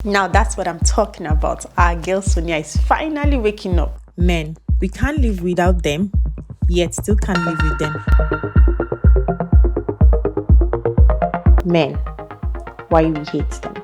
Now that's what I'm talking about. Our girl Sonia is finally waking up. Men, we can't live without them, yet still can't live with them. Men, why we hate them.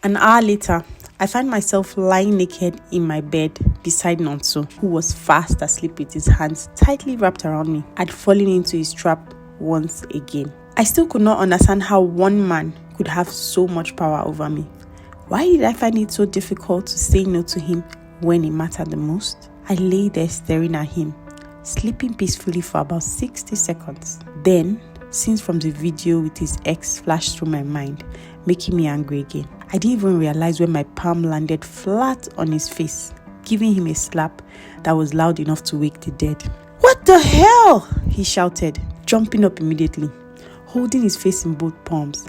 An hour later, I find myself lying naked in my bed beside Nonso, who was fast asleep with his hands tightly wrapped around me. I'd fallen into his trap once again. I still could not understand how one man could have so much power over me. Why did I find it so difficult to say no to him when it mattered the most? I lay there staring at him, sleeping peacefully for about 60 seconds. Then, scenes from the video with his ex flashed through my mind, making me angry again. I didn't even realize when my palm landed flat on his face, giving him a slap that was loud enough to wake the dead. "What the hell?" he shouted, jumping up immediately, holding his face in both palms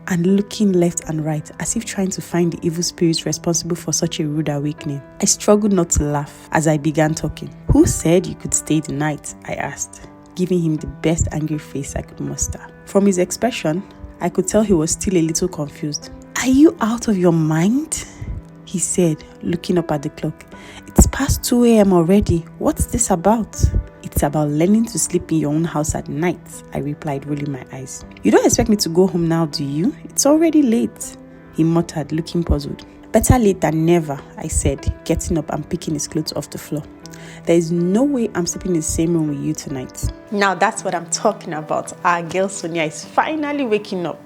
and looking left and right as if trying to find the evil spirits responsible for such a rude awakening. I struggled not to laugh as I began talking. "Who said you could stay the night?" I asked, giving him the best angry face I could muster. From his expression, I could tell he was still a little confused. "Are you out of your mind?" he said, looking up at the clock. "It's past 2 a.m. already. What's this about?" "It's about learning to sleep in your own house at night," I replied, rolling my eyes. "You don't expect me to go home now, do you? It's already late," he muttered, looking puzzled. "Better late than never," I said, getting up and picking his clothes off the floor. "There is no way I'm sleeping in the same room with you tonight." Now that's what I'm talking about. Our girl Sonia is finally waking up.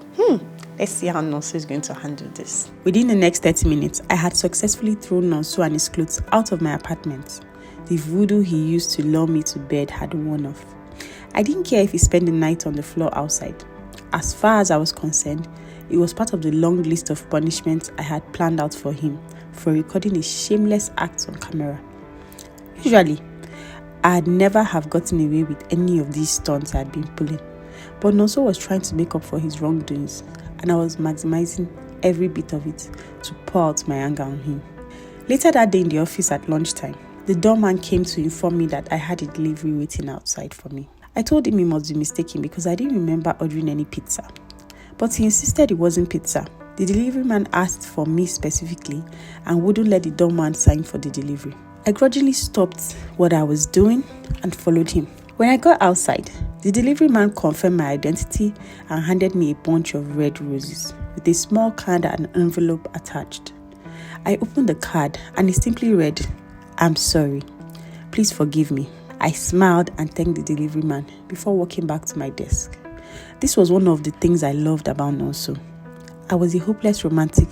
Let's see how Nonso is going to handle this. Within the next 30 minutes, I had successfully thrown Nonso and his clothes out of my apartment. The voodoo he used to lure me to bed had worn off. I didn't care if he spent the night on the floor outside. As far as I was concerned, it was part of the long list of punishments I had planned out for him for recording his shameless acts on camera. Usually, I had never have gotten away with any of these stunts I had been pulling, but Nonso was trying to make up for his wrongdoings, and I was maximizing every bit of it to pour out my anger on him. Later that day in the office at lunchtime, the doorman came to inform me that I had a delivery waiting outside for me. I told him he must be mistaken because I didn't remember ordering any pizza, but he insisted it wasn't pizza. The delivery man asked for me specifically and wouldn't let the doorman sign for the delivery. I grudgingly stopped what I was doing and followed him. When I got outside, the delivery man confirmed my identity and handed me a bunch of red roses with a small card and envelope attached. I opened the card and it simply read, "I'm sorry. Please forgive me." I smiled and thanked the delivery man before walking back to my desk. This was one of the things I loved about Nonso. I was a hopeless romantic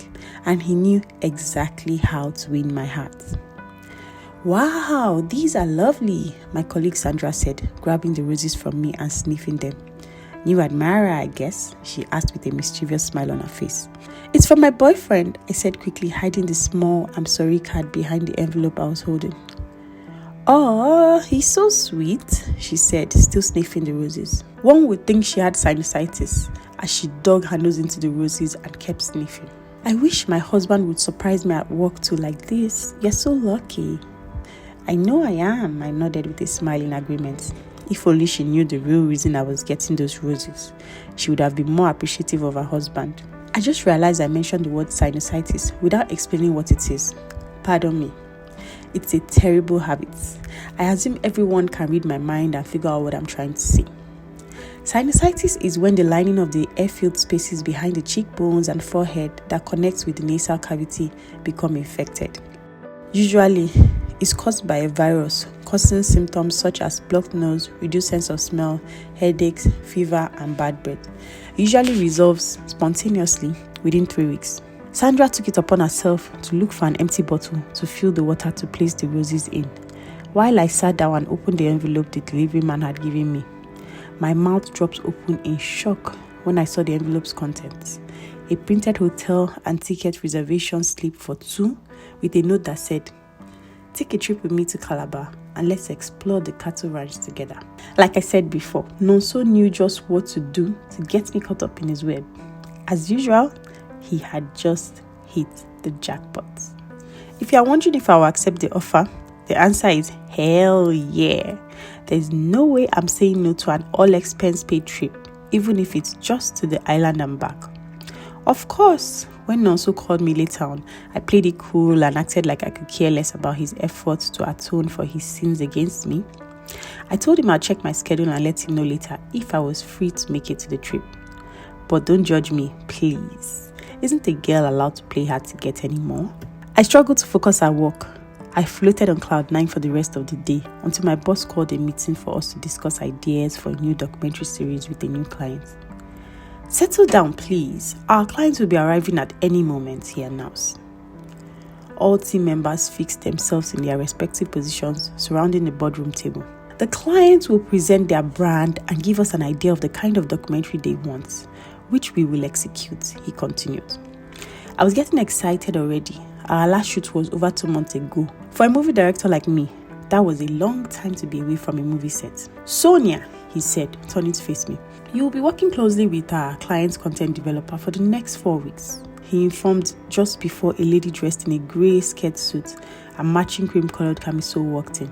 and he knew exactly how to win my heart. "Wow, these are lovely," my colleague Sandra said, grabbing the roses from me and sniffing them. "New admirer, I guess?" she asked with a mischievous smile on her face. "It's from my boyfriend," I said quickly, hiding the small "I'm sorry" card behind the envelope I was holding. "Oh, he's so sweet," she said, still sniffing the roses. One would think she had sinusitis as she dug her nose into the roses and kept sniffing. "I wish my husband would surprise me at work too like this. You're so lucky." "I know I am," I nodded with a smile in agreement. If only she knew the real reason I was getting those roses, she would have been more appreciative of her husband. I just realized I mentioned the word sinusitis without explaining what it is. Pardon me. It's a terrible habit. I assume everyone can read my mind and figure out what I'm trying to say. Sinusitis is when the lining of the air-filled spaces behind the cheekbones and forehead that connects with the nasal cavity become infected. Usually, it's caused by a virus, causing symptoms such as blocked nose, reduced sense of smell, headaches, fever, and bad breath. It usually resolves spontaneously within 3 weeks. Sandra took it upon herself to look for an empty bottle to fill the water to place the roses in, while I sat down and opened the envelope the delivery man had given me. My mouth dropped open in shock when I saw the envelope's contents. A printed hotel and ticket reservation slip for 2 with a note that said, "Take a trip with me to Calabar and let's explore the cattle ranch together." Like I said before, Nonso knew just what to do to get me caught up in his web. As usual, he had just hit the jackpot. If you are wondering if I will accept the offer, the answer is hell yeah. there's no way I'm saying no to an all-expense paid trip, even if it's just to the island and back. Of course, when Nonso called me later on, I played it cool and acted like I could care less about his efforts to atone for his sins against me. I told him I'd check my schedule and let him know later if I was free to make it to the trip. But don't judge me, please. Isn't a girl allowed to play hard to get anymore? I struggled to focus at work. I floated on cloud 9 for the rest of the day until my boss called a meeting for us to discuss ideas for a new documentary series with a new client. Settle down, please. Our clients will be arriving at any moment, he announced. All team members fixed themselves in their respective positions surrounding the boardroom table. The clients will present their brand and give us an idea of the kind of documentary they want, which we will execute, he continued. I was getting excited already. Our last shoot was over 2 months ago. For a movie director like me, that was a long time to be away from a movie set. Sonia, he said, turning to face me, you will be working closely with our client's content developer for the next 4 weeks, he informed just before a lady dressed in a grey skirt suit and matching cream-coloured camisole walked in.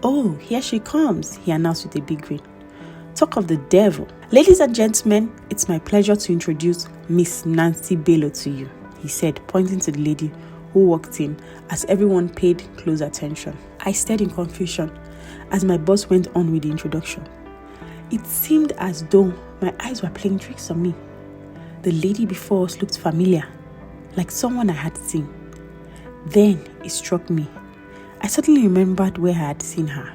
Oh, here she comes, he announced with a big grin. Talk of the devil. Ladies and gentlemen, it's my pleasure to introduce Miss Nancy Bello to you, he said, pointing to the lady who walked in as everyone paid close attention. I stared in confusion as my boss went on with the introduction. It seemed as though my eyes were playing tricks on me. The lady before us looked familiar, like someone I had seen. Then it struck me. I suddenly remembered where I had seen her.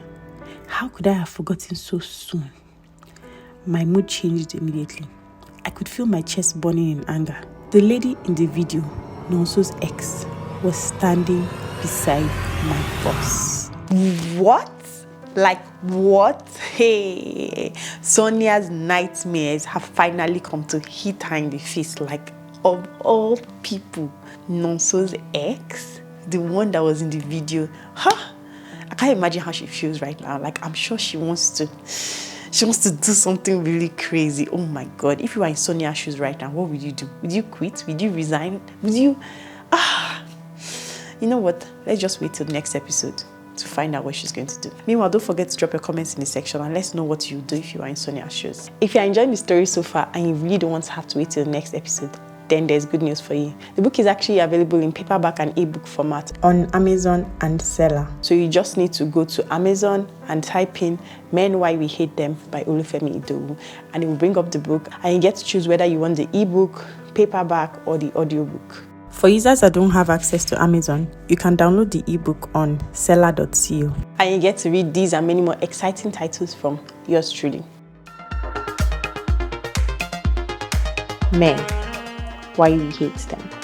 How could I have forgotten so soon? My mood changed immediately. I could feel my chest burning in anger. The lady in the video, Nonso's ex, was standing beside my boss. What? Like what? Hey, Sonia's nightmares have finally come to hit her in the face. Like, of all people, Nonso's ex, the one that was in the video. I can't imagine how she feels right now. Like, I'm sure she wants to do something really crazy. Oh my God, if you were in Sonia's shoes right now, what would you do? Would you quit? Would you resign? Would you you know what? Let's just wait till the next episode to find out what she's going to do. Meanwhile, don't forget to drop your comments in the section and let's know what you do if you are in Sonia's shoes. If you're enjoying the story so far and you really don't want to have to wait till the next episode, then there's good news for you. The book is actually available in paperback and ebook format on Amazon and Seller. So you just need to go to Amazon and type in Men Why We Hate Them by Olufemi Idowu, and it will bring up the book and you get to choose whether you want the ebook, paperback, or the audiobook. For users that don't have access to Amazon, you can download the ebook on seller.co. And you get to read these and many more exciting titles from yours truly. Men, Why We Hate Them.